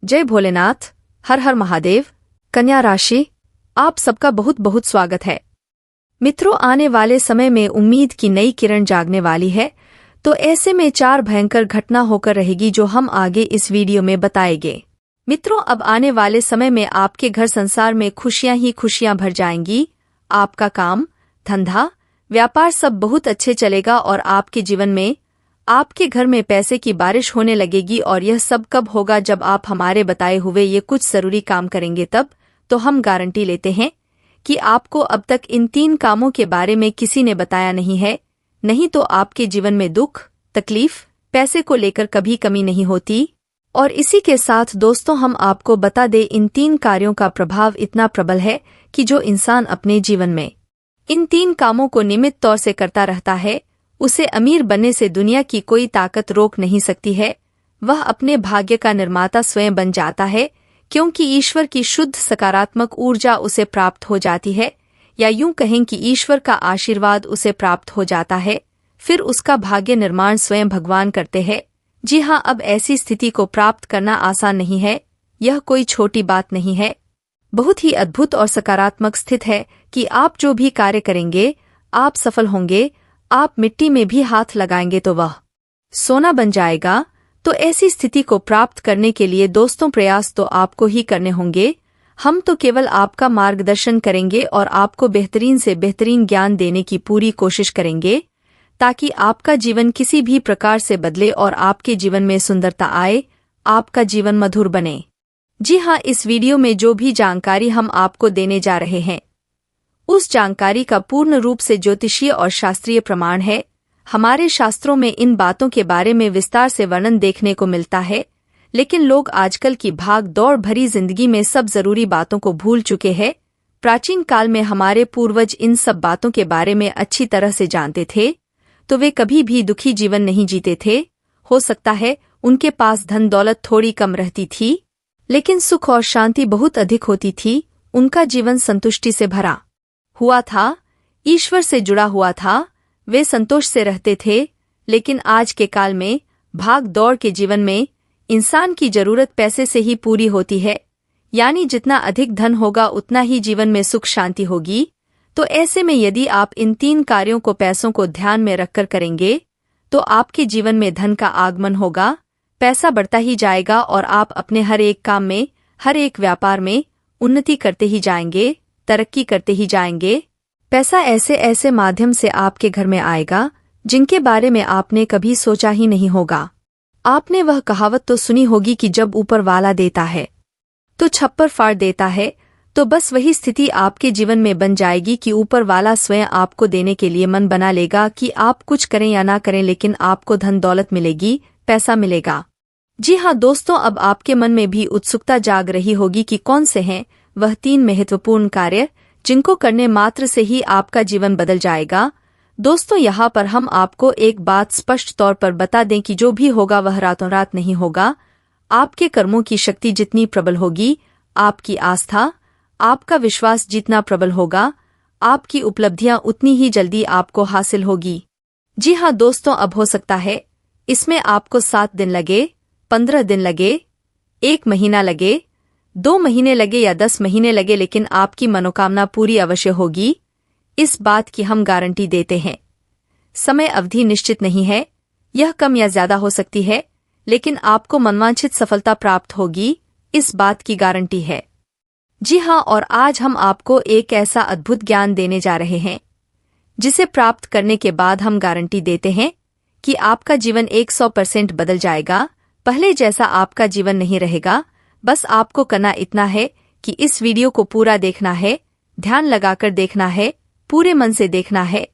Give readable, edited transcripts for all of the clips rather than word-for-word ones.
जय भोलेनाथ। हर हर महादेव। कन्या राशि, आप सबका बहुत बहुत स्वागत है। मित्रों, आने वाले समय में उम्मीद की नई किरण जागने वाली है, तो ऐसे में 4 भयंकर घटना होकर रहेगी जो हम आगे इस वीडियो में बताएंगे। मित्रों, अब आने वाले समय में आपके घर संसार में खुशियां ही खुशियां भर जाएंगी। आपका काम, धंधा, व्यापार सब बहुत अच्छे चलेगा और आपके जीवन में, आपके घर में पैसे की बारिश होने लगेगी। और यह सब कब होगा? जब आप हमारे बताए हुए ये कुछ जरूरी काम करेंगे तब। तो हम गारंटी लेते हैं कि आपको अब तक इन 3 कामों के बारे में किसी ने बताया नहीं है, नहीं तो आपके जीवन में दुख, तकलीफ, पैसे को लेकर कभी कमी नहीं होती। और इसी के साथ दोस्तों, हम आपको बता दें, इन 3 कार्यों का प्रभाव इतना प्रबल है कि जो इंसान अपने जीवन में इन 3 कामों को नियमित तौर से करता रहता है, उसे अमीर बनने से दुनिया की कोई ताकत रोक नहीं सकती है। वह अपने भाग्य का निर्माता स्वयं बन जाता है, क्योंकि ईश्वर की शुद्ध सकारात्मक ऊर्जा उसे प्राप्त हो जाती है, या यूं कहें कि ईश्वर का आशीर्वाद उसे प्राप्त हो जाता है। फिर उसका भाग्य निर्माण स्वयं भगवान करते हैं। जी हाँ, अब ऐसी स्थिति को प्राप्त करना आसान नहीं है। यह कोई छोटी बात नहीं है, बहुत ही अद्भुत और सकारात्मक स्थिति है कि आप जो भी कार्य करेंगे, आप सफल होंगे। आप मिट्टी में भी हाथ लगाएंगे तो वह सोना बन जाएगा। तो ऐसी स्थिति को प्राप्त करने के लिए दोस्तों, प्रयास तो आपको ही करने होंगे। हम तो केवल आपका मार्गदर्शन करेंगे और आपको बेहतरीन से बेहतरीन ज्ञान देने की पूरी कोशिश करेंगे, ताकि आपका जीवन किसी भी प्रकार से बदले और आपके जीवन में सुंदरता आए, आपका जीवन मधुर बने। जी हाँ, इस वीडियो में जो भी जानकारी हम आपको देने जा रहे हैं, उस जानकारी का पूर्ण रूप से ज्योतिषीय और शास्त्रीय प्रमाण है। हमारे शास्त्रों में इन बातों के बारे में विस्तार से वर्णन देखने को मिलता है, लेकिन लोग आजकल की भाग दौड़ भरी जिंदगी में सब जरूरी बातों को भूल चुके हैं। प्राचीन काल में हमारे पूर्वज इन सब बातों के बारे में अच्छी तरह से जानते थे, तो वे कभी भी दुखी जीवन नहीं जीते थे। हो सकता है उनके पास धन दौलत थोड़ी कम रहती थी, लेकिन सुख और शांति बहुत अधिक होती थी। उनका जीवन संतुष्टि से भरा हुआ था, ईश्वर से जुड़ा हुआ था, वे संतोष से रहते थे। लेकिन आज के काल में भाग दौड़ के जीवन में इंसान की जरूरत पैसे से ही पूरी होती है, यानी जितना अधिक धन होगा उतना ही जीवन में सुख शांति होगी। तो ऐसे में यदि आप इन 3 कार्यों को, पैसों को ध्यान में रखकर करेंगे, तो आपके जीवन में धन का आगमन होगा, पैसा बढ़ता ही जाएगा और आप अपने हर एक काम में, हर एक व्यापार में उन्नति करते ही जाएंगे, तरक्की करते ही जाएंगे। पैसा ऐसे ऐसे माध्यम से आपके घर में आएगा जिनके बारे में आपने कभी सोचा ही नहीं होगा। आपने वह कहावत तो सुनी होगी कि जब ऊपर वाला देता है तो छप्पर फाड़ देता है। तो बस वही स्थिति आपके जीवन में बन जाएगी कि ऊपर वाला स्वयं आपको देने के लिए मन बना लेगा कि आप कुछ करें या ना करें, लेकिन आपको धन दौलत मिलेगी, पैसा मिलेगा। जी हाँ दोस्तों, अब आपके मन में भी उत्सुकता जाग रही होगी कि कौन से हैं वह 3 महत्वपूर्ण कार्य जिनको करने मात्र से ही आपका जीवन बदल जाएगा। दोस्तों, यहाँ पर हम आपको एक बात स्पष्ट तौर पर बता दें कि जो भी होगा वह रातों रात नहीं होगा। आपके कर्मों की शक्ति जितनी प्रबल होगी, आपकी आस्था, आपका विश्वास जितना प्रबल होगा, आपकी उपलब्धियां उतनी ही जल्दी आपको हासिल होगी। जी हाँ दोस्तों, अब हो सकता है इसमें आपको 7 दिन लगे, 15 दिन लगे, 1 महीना लगे, 2 महीने लगे या 10 महीने लगे, लेकिन आपकी मनोकामना पूरी अवश्य होगी। इस बात की हम गारंटी देते हैं। समय अवधि निश्चित नहीं है, यह कम या ज्यादा हो सकती है, लेकिन आपको मनवांछित सफलता प्राप्त होगी, इस बात की गारंटी है। जी हाँ, और आज हम आपको एक ऐसा अद्भुत ज्ञान देने जा रहे हैं जिसे प्राप्त करने के बाद हम गारंटी देते हैं कि आपका जीवन 100% बदल जाएगा। पहले जैसा आपका जीवन नहीं रहेगा। बस आपको करना इतना है कि इस वीडियो को पूरा देखना है, ध्यान लगाकर देखना है, पूरे मन से देखना है,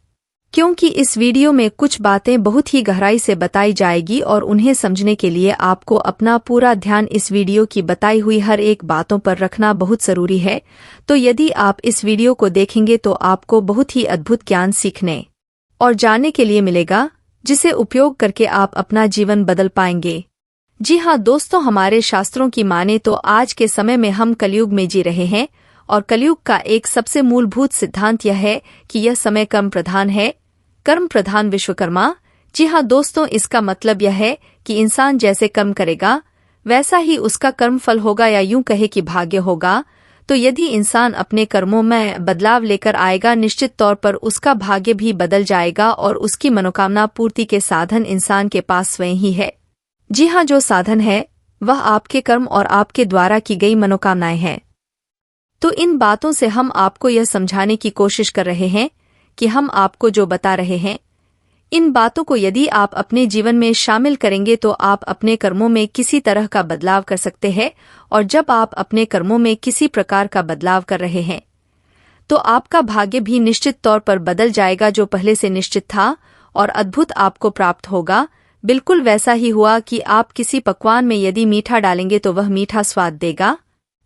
क्योंकि इस वीडियो में कुछ बातें बहुत ही गहराई से बताई जाएगी और उन्हें समझने के लिए आपको अपना पूरा ध्यान इस वीडियो की बताई हुई हर एक बातों पर रखना बहुत जरूरी है। तो यदि आप इस वीडियो को देखेंगे तो आपको बहुत ही अद्भुत ज्ञान सीखने और जानने के लिए मिलेगा, जिसे उपयोग करके आप अपना जीवन बदल पाएंगे। जी हाँ दोस्तों, हमारे शास्त्रों की माने तो आज के समय में हम कलयुग में जी रहे हैं, और कलयुग का एक सबसे मूलभूत सिद्धांत यह है कि यह समय कर्म प्रधान है, कर्म प्रधान विश्वकर्मा। जी हाँ दोस्तों, इसका मतलब यह है कि इंसान जैसे कर्म करेगा वैसा ही उसका कर्मफल होगा, या यूं कहे कि भाग्य होगा। तो यदि इंसान अपने कर्मों में बदलाव लेकर आएगा, निश्चित तौर पर उसका भाग्य भी बदल जाएगा और उसकी मनोकामना पूर्ति के साधन इंसान के पास स्वयं ही है। जी हाँ, जो साधन है वह आपके कर्म और आपके द्वारा की गई मनोकामनाएं हैं। तो इन बातों से हम आपको यह समझाने की कोशिश कर रहे हैं कि हम आपको जो बता रहे हैं, इन बातों को यदि आप अपने जीवन में शामिल करेंगे तो आप अपने कर्मों में किसी तरह का बदलाव कर सकते हैं। और जब आप अपने कर्मों में किसी प्रकार का बदलाव कर रहे हैं तो आपका भाग्य भी निश्चित तौर पर बदल जाएगा, जो पहले से निश्चित था, और अद्भुत आपको प्राप्त होगा। बिल्कुल वैसा ही हुआ कि आप किसी पकवान में यदि मीठा डालेंगे तो वह मीठा स्वाद देगा,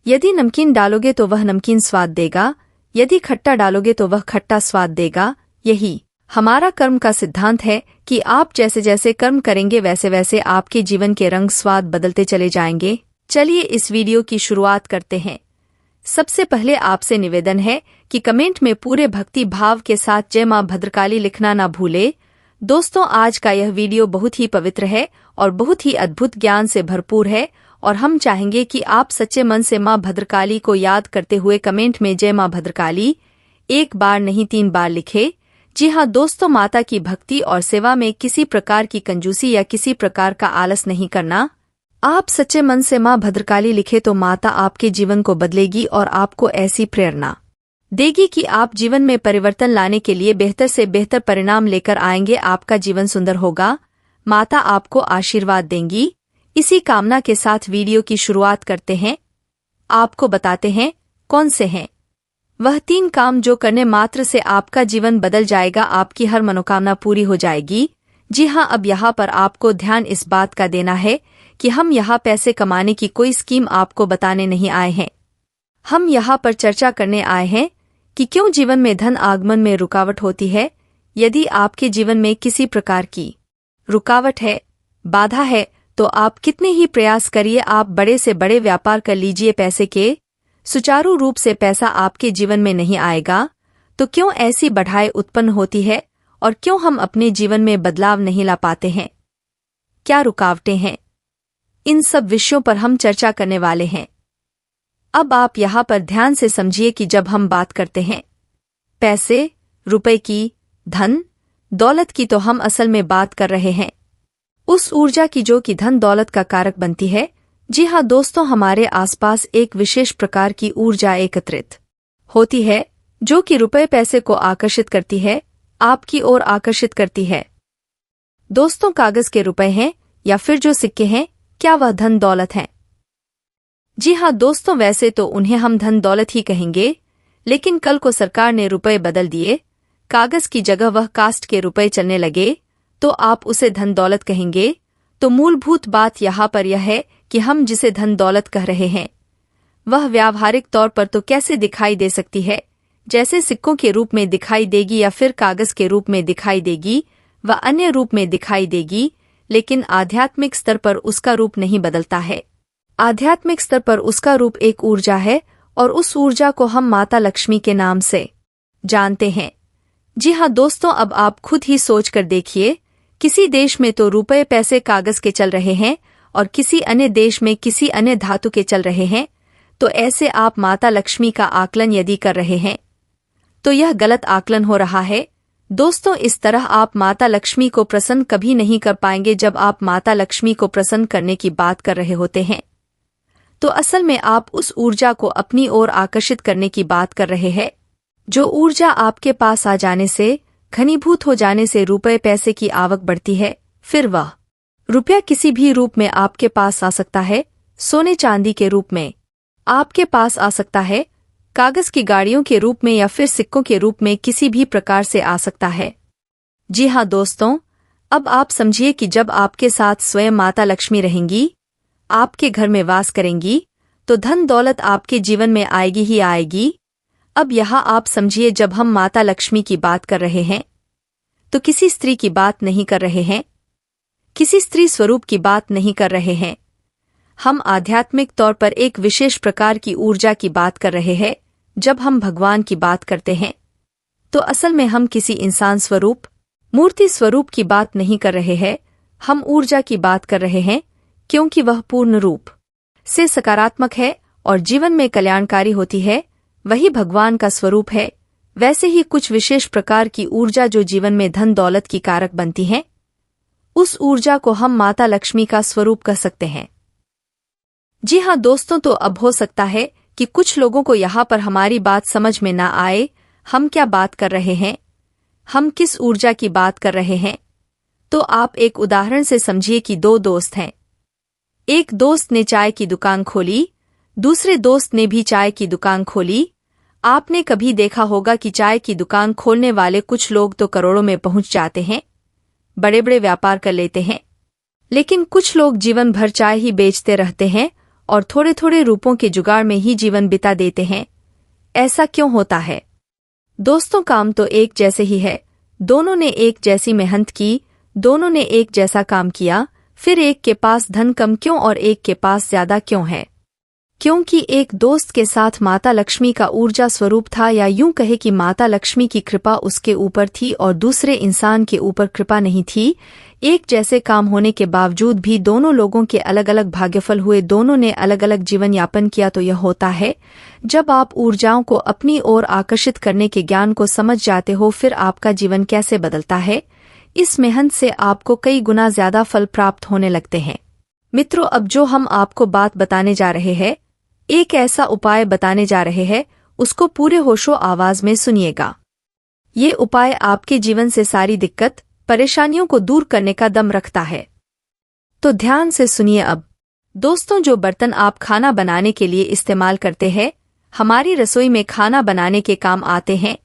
यदि नमकीन डालोगे तो वह नमकीन स्वाद देगा, यदि खट्टा डालोगे तो वह खट्टा स्वाद देगा। यही हमारा कर्म का सिद्धांत है कि आप जैसे जैसे कर्म करेंगे वैसे वैसे आपके जीवन के रंग स्वाद बदलते चले जाएंगे। चलिए इस वीडियो की शुरुआत करते हैं। सबसे पहले आपसे निवेदन है कि कमेंट में पूरे भक्ति भाव के साथ जय मां भद्रकाली लिखना ना भूले। दोस्तों, आज का यह वीडियो बहुत ही पवित्र है और बहुत ही अद्भुत ज्ञान से भरपूर है, और हम चाहेंगे कि आप सच्चे मन से मां भद्रकाली को याद करते हुए कमेंट में जय मां भद्रकाली 1 बार नहीं 3 बार लिखे। जी हाँ दोस्तों, माता की भक्ति और सेवा में किसी प्रकार की कंजूसी या किसी प्रकार का आलस नहीं करना। आप सच्चे मन से मां भद्रकाली लिखे तो माता आपके जीवन को बदलेगी और आपको ऐसी प्रेरणा देगी कि आप जीवन में परिवर्तन लाने के लिए बेहतर से बेहतर परिणाम लेकर आएंगे। आपका जीवन सुंदर होगा, माता आपको आशीर्वाद देंगी। इसी कामना के साथ वीडियो की शुरुआत करते हैं। आपको बताते हैं कौन से हैं वह 3 काम जो करने मात्र से आपका जीवन बदल जाएगा, आपकी हर मनोकामना पूरी हो जाएगी। जी हाँ, अब यहाँ पर आपको ध्यान इस बात का देना है कि हम यहाँ पैसे कमाने की कोई स्कीम आपको बताने नहीं आए हैं। हम यहाँ पर चर्चा करने आए हैं कि क्यों जीवन में धन आगमन में रुकावट होती है। यदि आपके जीवन में किसी प्रकार की रुकावट है, बाधा है, तो आप कितने ही प्रयास करिए, आप बड़े से बड़े व्यापार कर लीजिए, पैसे के सुचारू रूप से पैसा आपके जीवन में नहीं आएगा। तो क्यों ऐसी बाधाएं उत्पन्न होती है और क्यों हम अपने जीवन में बदलाव नहीं ला पाते हैं? क्या रुकावटें हैं? इन सब विषयों पर हम चर्चा करने वाले हैं। अब आप यहाँ पर ध्यान से समझिए कि जब हम बात करते हैं पैसे, रुपए की, धन दौलत की, तो हम असल में बात कर रहे हैं उस ऊर्जा की जो कि धन दौलत का कारक बनती है। जी हाँ दोस्तों, हमारे आसपास एक विशेष प्रकार की ऊर्जा एकत्रित होती है जो कि रुपए पैसे को आकर्षित करती है, आपकी ओर आकर्षित करती है। दोस्तों, कागज के रुपए हैं या फिर जो सिक्के हैं, क्या वह धन दौलत हैं? जी हाँ दोस्तों, वैसे तो उन्हें हम धन दौलत ही कहेंगे, लेकिन कल को सरकार ने रुपए बदल दिए, कागज की जगह वह कास्ट के रुपए चलने लगे, तो आप उसे धन दौलत कहेंगे। तो मूलभूत बात यहाँ पर यह है कि हम जिसे धन दौलत कह रहे हैं वह व्यावहारिक तौर पर तो कैसे दिखाई दे सकती है, जैसे सिक्कों के रूप में दिखाई देगी या फिर कागज के रूप में दिखाई देगी, व अन्य रूप में दिखाई देगी, लेकिन आध्यात्मिक स्तर पर उसका रूप नहीं बदलता है। आध्यात्मिक स्तर पर उसका रूप एक ऊर्जा है और उस ऊर्जा को हम माता लक्ष्मी के नाम से जानते हैं। जी हाँ दोस्तों, अब आप खुद ही सोच कर देखिए, किसी देश में तो रुपए पैसे कागज के चल रहे हैं और किसी अन्य देश में किसी अन्य धातु के चल रहे हैं। तो ऐसे आप माता लक्ष्मी का आकलन यदि कर रहे हैं तो यह गलत आकलन हो रहा है। दोस्तों, इस तरह आप माता लक्ष्मी को प्रसन्न कभी नहीं कर पाएंगे। जब आप माता लक्ष्मी को प्रसन्न करने की बात कर रहे होते हैं तो असल में आप उस ऊर्जा को अपनी ओर आकर्षित करने की बात कर रहे हैं, जो ऊर्जा आपके पास आ जाने से, घनीभूत हो जाने से रुपए पैसे की आवक बढ़ती है। फिर वह रुपया किसी भी रूप में आपके पास आ सकता है, सोने चांदी के रूप में आपके पास आ सकता है, कागज की गाड़ियों के रूप में या फिर सिक्कों के रूप में किसी भी प्रकार से आ सकता है। जी हाँ दोस्तों, अब आप समझिए कि जब आपके साथ स्वयं माता लक्ष्मी रहेंगी, आपके घर में वास करेंगी, तो धन दौलत आपके जीवन में आएगी ही आएगी। अब यहाँ आप समझिए, जब हम माता लक्ष्मी की बात कर रहे हैं तो किसी स्त्री की बात नहीं कर रहे हैं, किसी स्त्री स्वरूप की बात नहीं कर रहे हैं। हम आध्यात्मिक तौर पर एक विशेष प्रकार की ऊर्जा की बात कर रहे हैं। जब हम भगवान की बात करते हैं तो असल में हम किसी इंसान स्वरूप, मूर्ति स्वरूप की बात नहीं कर रहे हैं, हम ऊर्जा की बात कर रहे हैं, क्योंकि वह पूर्ण रूप से सकारात्मक है और जीवन में कल्याणकारी होती है, वही भगवान का स्वरूप है। वैसे ही कुछ विशेष प्रकार की ऊर्जा जो जीवन में धन दौलत की कारक बनती है, उस ऊर्जा को हम माता लक्ष्मी का स्वरूप कह सकते हैं। जी हाँ दोस्तों, तो अब हो सकता है कि कुछ लोगों को यहाँ पर हमारी बात समझ में ना आए, हम क्या बात कर रहे हैं, हम किस ऊर्जा की बात कर रहे हैं। तो आप एक उदाहरण से समझिए कि दो दोस्त हैं। एक दोस्त ने चाय की दुकान खोली, दूसरे दोस्त ने भी चाय की दुकान खोली। आपने कभी देखा होगा कि चाय की दुकान खोलने वाले कुछ लोग तो करोड़ों में पहुंच जाते हैं, बड़े बड़े व्यापार कर लेते हैं, लेकिन कुछ लोग जीवन भर चाय ही बेचते रहते हैं और थोड़े थोड़े रुपयों के जुगाड़ में ही जीवन बिता देते हैं। ऐसा क्यों होता है दोस्तों? काम तो एक जैसे ही है, दोनों ने एक जैसी मेहनत की, दोनों ने एक जैसा काम किया, फिर एक के पास धन कम क्यों और एक के पास ज्यादा क्यों है? क्योंकि एक दोस्त के साथ माता लक्ष्मी का ऊर्जा स्वरूप था, या यूं कहे कि माता लक्ष्मी की कृपा उसके ऊपर थी और दूसरे इंसान के ऊपर कृपा नहीं थी। एक जैसे काम होने के बावजूद भी दोनों लोगों के अलग अलग भाग्यफल हुए, दोनों ने अलग अलग जीवन यापन किया। तो यह होता है जब आप ऊर्जाओं को अपनी ओर आकर्षित करने के ज्ञान को समझ जाते हो, फिर आपका जीवन कैसे बदलता है। इस मेहनत से आपको कई गुना ज्यादा फल प्राप्त होने लगते हैं। मित्रों, अब जो हम आपको बात बताने जा रहे हैं, एक ऐसा उपाय बताने जा रहे हैं, उसको पूरे होशो आवाज में सुनिएगा। ये उपाय आपके जीवन से सारी दिक्कत परेशानियों को दूर करने का दम रखता है, तो ध्यान से सुनिए। अब दोस्तों, जो बर्तन आप खाना बनाने के लिए इस्तेमाल करते हैं, हमारी रसोई में खाना बनाने के काम आते हैं।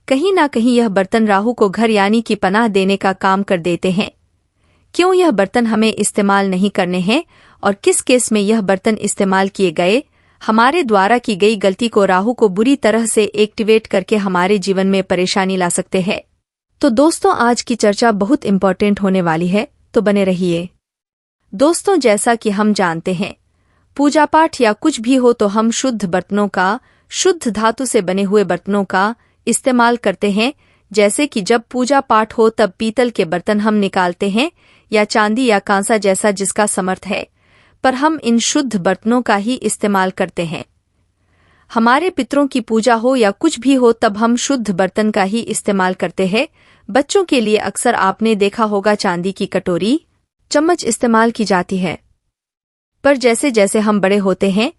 कहीं ना कहीं यह बर्तन राहु को घर यानी कि पनाह देने का काम कर देते हैं। क्यों यह बर्तन हमें इस्तेमाल नहीं करने हैं और किस केस में यह बर्तन इस्तेमाल किए गए, हमारे द्वारा की गई गलती को राहु को बुरी तरह से एक्टिवेट करके हमारे जीवन में परेशानी ला सकते हैं। तो दोस्तों, आज की चर्चा बहुत इम्पोर्टेंट होने वाली है, तो बने रहिए। दोस्तों, जैसा कि हम जानते हैं, पूजा पाठ या कुछ भी हो तो हम शुद्ध बर्तनों का, शुद्ध धातु से बने हुए बर्तनों का इस्तेमाल करते हैं। जैसे कि जब पूजा पाठ हो तब पीतल के बर्तन हम निकालते हैं, या चांदी या कांसा, जैसा जिसका समर्थ है, पर हम इन शुद्ध बर्तनों का ही इस्तेमाल करते हैं। हमारे पितरों की पूजा हो या कुछ भी हो तब हम शुद्ध बर्तन का ही इस्तेमाल करते हैं। बच्चों के लिए अक्सर आपने देखा होगा चांदी की कटोरी, चम्मच इस्तेमाल की जाती है। पर जैसे जैसे हम बड़े होते हैं,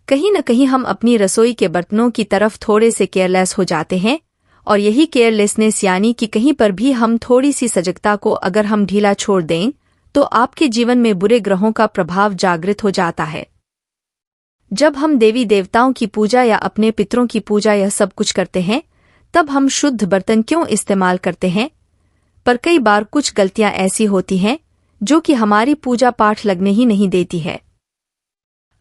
कहीं न कहीं हम अपनी रसोई के बर्तनों की तरफ थोड़े से केयरलेस हो जाते हैं, और यही केयरलेसनेस यानी कि कहीं पर भी हम थोड़ी सी सजगता को अगर हम ढीला छोड़ दें, तो आपके जीवन में बुरे ग्रहों का प्रभाव जागृत हो जाता है। जब हम देवी देवताओं की पूजा या अपने पितरों की पूजा यह सब कुछ करते हैं, तब हम शुद्ध बर्तन क्यों इस्तेमाल करते हैं? पर कई बार कुछ गलतियां ऐसी होती हैं जो कि हमारी पूजा पाठ लगने ही नहीं देती है।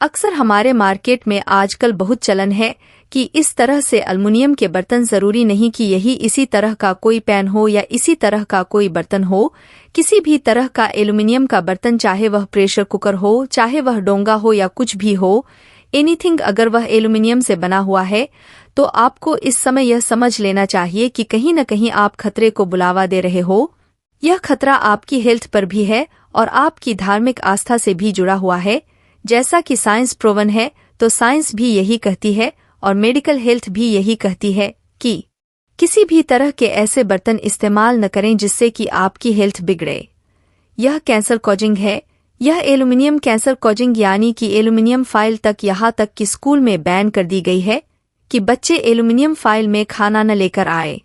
अक्सर हमारे मार्केट में आजकल बहुत चलन है कि इस तरह से एल्युमिनियम के बर्तन जरूरी नहीं कि यही इसी तरह का कोई पैन हो या इसी तरह का कोई बर्तन हो, किसी भी तरह का एल्युमिनियम का बर्तन, चाहे वह प्रेशर कुकर हो, चाहे वह डोंगा हो या कुछ भी हो, एनीथिंग, अगर वह एल्युमिनियम से बना हुआ है, तो आपको इस समय यह समझ लेना चाहिए कि कहीं न कहीं आप खतरे को बुलावा दे रहे हो। यह खतरा आपकी हेल्थ पर भी है और आपकी धार्मिक आस्था से भी जुड़ा हुआ है। जैसा कि साइंस प्रूवन है, तो साइंस भी यही कहती है और मेडिकल हेल्थ भी यही कहती है कि किसी भी तरह के ऐसे बर्तन इस्तेमाल न करें जिससे कि आपकी हेल्थ बिगड़े। यह कैंसर कॉजिंग है। यह एल्युमिनियम कैंसर कॉजिंग यानी कि एल्युमिनियम फाइल तक, यहाँ तक कि स्कूल में बैन कर दी गई है कि बच्चे एल्युमिनियम फाइल में खाना न लेकर आए।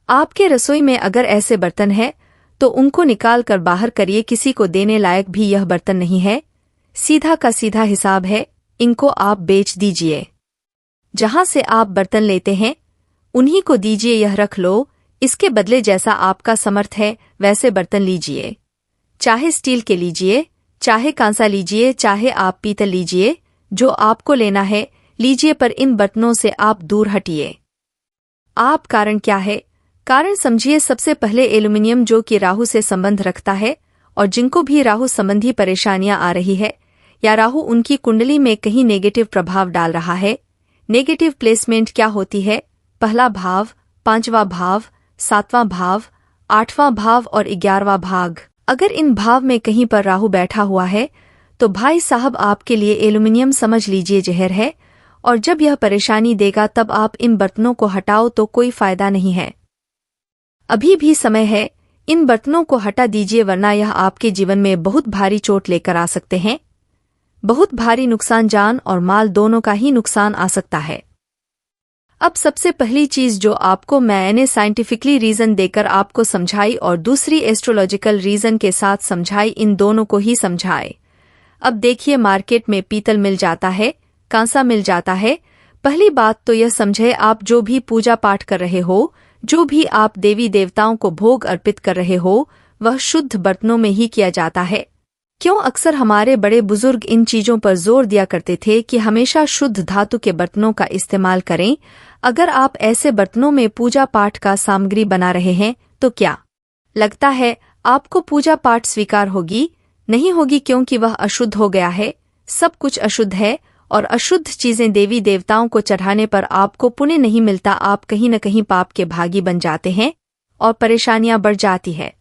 आपके रसोई में अगर ऐसे बर्तन है तो उनको निकाल कर बाहर करिए। किसी को देने लायक भी यह बर्तन नहीं है, सीधा का सीधा हिसाब है, इनको आप बेच दीजिए। जहां से आप बर्तन लेते हैं उन्हीं को दीजिए, यह रख लो। इसके बदले जैसा आपका समर्थ है वैसे बर्तन लीजिए, चाहे स्टील के लीजिए, चाहे कांसा लीजिए, चाहे आप पीतल लीजिए, जो आपको लेना है लीजिए, पर इन बर्तनों से आप दूर हटिए। आप कारण क्या है? कारण समझिए। सबसे पहले एल्युमिनियम जो कि राहु से संबंध रखता है, और जिनको भी राहु संबंधी परेशानियां आ रही है या राहु उनकी कुंडली में कहीं नेगेटिव प्रभाव डाल रहा है। नेगेटिव प्लेसमेंट क्या होती है? पहला भाव, पांचवा भाव, सातवां भाव, आठवां भाव और 11वां भाग। अगर इन भाव में कहीं पर राहु बैठा हुआ है तो भाई साहब आपके लिए एल्युमिनियम समझ लीजिए जहर है, और जब यह परेशानी देगा तब आप इन बर्तनों को हटाओ तो कोई फायदा नहीं है। अभी भी समय है, इन बर्तनों को हटा दीजिए वरना यह आपके जीवन में बहुत भारी चोट लेकर आ सकते हैं। बहुत भारी नुकसान, जान और माल दोनों का ही नुकसान आ सकता है। अब सबसे पहली चीज जो आपको मैंने साइंटिफिकली रीजन देकर आपको समझाई और दूसरी एस्ट्रोलॉजिकल रीजन के साथ समझाई, इन दोनों को ही समझाए। अब देखिए, मार्केट में पीतल मिल जाता है, कांसा मिल जाता है। पहली बात तो यह समझे, आप जो भी पूजा पाठ कर रहे हो, जो भी आप देवी देवताओं को भोग अर्पित कर रहे हो, वह शुद्ध बर्तनों में ही किया जाता है। क्यों अक्सर हमारे बड़े बुजुर्ग इन चीजों पर जोर दिया करते थे कि हमेशा शुद्ध धातु के बर्तनों का इस्तेमाल करें। अगर आप ऐसे बर्तनों में पूजा पाठ का सामग्री बना रहे हैं तो क्या लगता है आपको पूजा पाठ स्वीकार होगी? नहीं होगी, क्योंकि वह अशुद्ध हो गया है। सब कुछ अशुद्ध है और अशुद्ध चीजें देवी देवताओं को चढ़ाने पर आपको पुण्य नहीं मिलता। आप कहीं न कहीं पाप के भागी बन जाते हैं और परेशानियां बढ़ जाती है।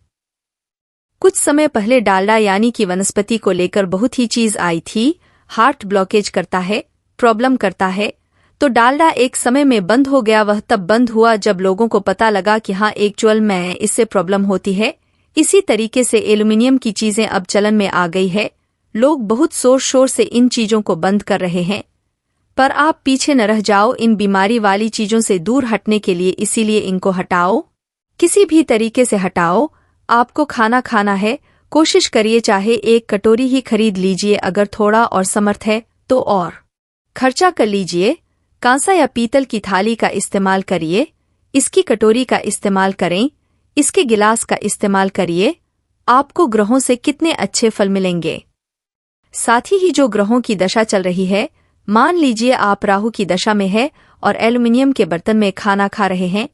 कुछ समय पहले डालडा यानी कि वनस्पति को लेकर बहुत ही चीज आई थी। हार्ट ब्लॉकेज करता है, प्रॉब्लम करता है, तो डालडा एक समय में बंद हो गया। वह तब बंद हुआ जब लोगों को पता लगा कि हाँ, एक्चुअल में इससे प्रॉब्लम होती है। इसी तरीके से एल्युमिनियम की चीजें अब चलन में आ गई है। लोग बहुत जोर शोर से इन चीजों को बंद कर रहे हैं, पर आप पीछे न रह जाओ इन बीमारी वाली चीजों से दूर हटने के लिए। इसीलिए इनको हटाओ, किसी भी तरीके से हटाओ। आपको खाना खाना है, कोशिश करिए चाहे एक कटोरी ही खरीद लीजिए, अगर थोड़ा और समर्थ है तो और खर्चा कर लीजिए। कांसा या पीतल की थाली का इस्तेमाल करिए, इसकी कटोरी का इस्तेमाल करें, इसके गिलास का इस्तेमाल करिए। आपको ग्रहों से कितने अच्छे फल मिलेंगे। साथ ही जो ग्रहों की दशा चल रही है, मान लीजिए आप राहु की दशा में है और एल्युमिनियम के बर्तन में खाना खा रहे हैं,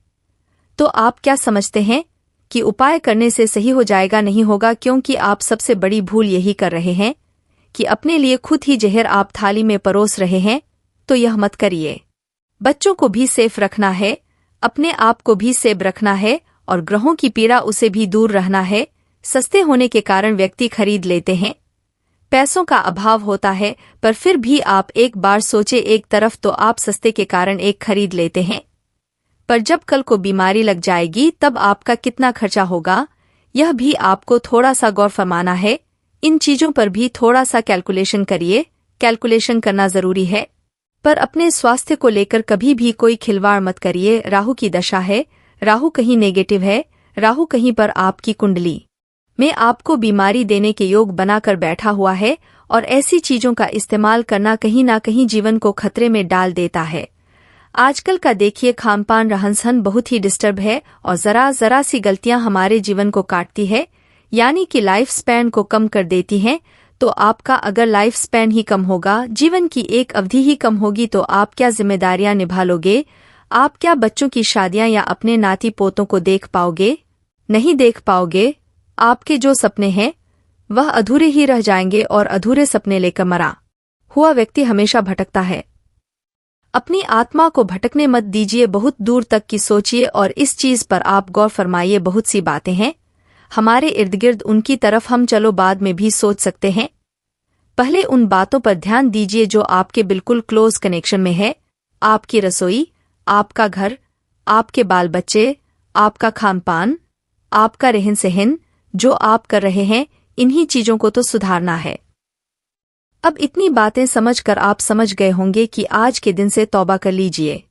तो आप क्या समझते हैं कि उपाय करने से सही हो जाएगा? नहीं होगा, क्योंकि आप सबसे बड़ी भूल यही कर रहे हैं कि अपने लिए खुद ही जहर आप थाली में परोस रहे हैं। तो यह मत करिए। बच्चों को भी सेफ रखना है, अपने आप को भी सेफ रखना है और ग्रहों की पीड़ा उसे भी दूर रहना है। सस्ते होने के कारण व्यक्ति खरीद लेते हैं, पैसों का अभाव होता है, पर फिर भी आप एक बार सोचे, एक तरफ तो आप सस्ते के कारण एक खरीद लेते हैं, पर जब कल को बीमारी लग जाएगी तब आपका कितना खर्चा होगा, यह भी आपको थोड़ा सा गौर फरमाना है। इन चीजों पर भी थोड़ा सा कैलकुलेशन करिए। कैलकुलेशन करना जरूरी है, पर अपने स्वास्थ्य को लेकर कभी भी कोई खिलवाड़ मत करिए। राहु की दशा है, राहु कहीं नेगेटिव है, राहु कहीं पर आपकी कुंडली में आपको बीमारी देने के योग बनाकर बैठा हुआ है, और ऐसी चीजों का इस्तेमाल करना कहीं ना कहीं जीवन को खतरे में डाल देता है। आजकल का देखिए, खानपान रहन सहन बहुत ही डिस्टर्ब है और जरा जरा सी गलतियां हमारे जीवन को काटती है, यानी कि लाइफ स्पैन को कम कर देती हैं। तो आपका अगर लाइफ स्पैन ही कम होगा, जीवन की एक अवधि ही कम होगी, तो आप क्या जिम्मेदारियां निभा लोगे? आप क्या बच्चों की शादियां या अपने नाती पोतों को देख पाओगे? नहीं देख पाओगे। आपके जो सपने हैं वह अधूरे ही रह जाएंगे, और अधूरे सपने लेकर मरा हुआ व्यक्ति हमेशा भटकता है। अपनी आत्मा को भटकने मत दीजिए, बहुत दूर तक की सोचिए और इस चीज पर आप गौर फरमाइए। बहुत सी बातें हैं हमारे इर्द गिर्द, उनकी तरफ हम चलो बाद में भी सोच सकते हैं। पहले उन बातों पर ध्यान दीजिए जो आपके बिल्कुल क्लोज कनेक्शन में है। आपकी रसोई, आपका घर, आपके बाल बच्चे, आपका खानपान, आपका रहन सहन, जो आप कर रहे हैं, इन्हीं चीजों को तो सुधारना है। अब इतनी बातें समझकर आप समझ गए होंगे कि आज के दिन से तौबा कर लीजिए।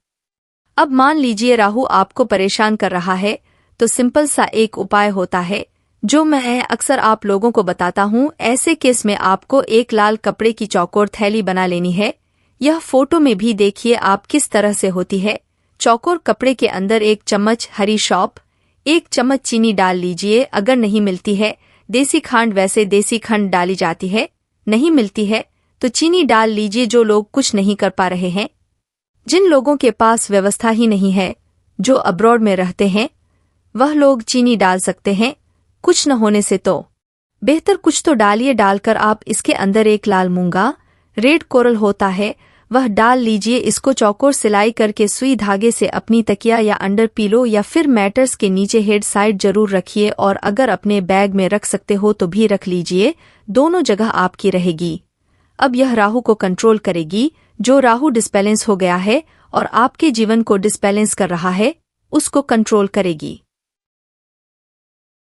अब मान लीजिए राहु आपको परेशान कर रहा है, तो सिंपल सा एक उपाय होता है जो मैं अक्सर आप लोगों को बताता हूँ। ऐसे केस में आपको एक लाल कपड़े की चौकोर थैली बना लेनी है। यह फोटो में भी देखिए आप किस तरह से होती है। चौकोर कपड़े के अंदर 1 चम्मच हरी सौंफ, 1 चम्मच चीनी डाल लीजिए। अगर नहीं मिलती है देसी खांड, वैसे देसी खंड डाली जाती है, नहीं मिलती है तो चीनी डाल लीजिए। जो लोग कुछ नहीं कर पा रहे हैं, जिन लोगों के पास व्यवस्था ही नहीं है, जो अब्रॉड में रहते हैं, वह लोग चीनी डाल सकते हैं। कुछ न होने से तो बेहतर कुछ तो डालिए। डालकर आप इसके अंदर 1 लाल मूंगा, रेड कोरल होता है, वह डाल लीजिए। इसको चौकोर सिलाई करके सुई धागे से अपनी तकिया या अंडर पिलो या फिर मैटर्स के नीचे हेड साइड जरूर रखिए, और अगर अपने बैग में रख सकते हो तो भी रख लीजिए, दोनों जगह आपकी रहेगी। अब यह राहु को कंट्रोल करेगी। जो राहु डिस्बैलेंस हो गया है और आपके जीवन को डिस्बैलेंस कर रहा है, उसको कंट्रोल करेगी।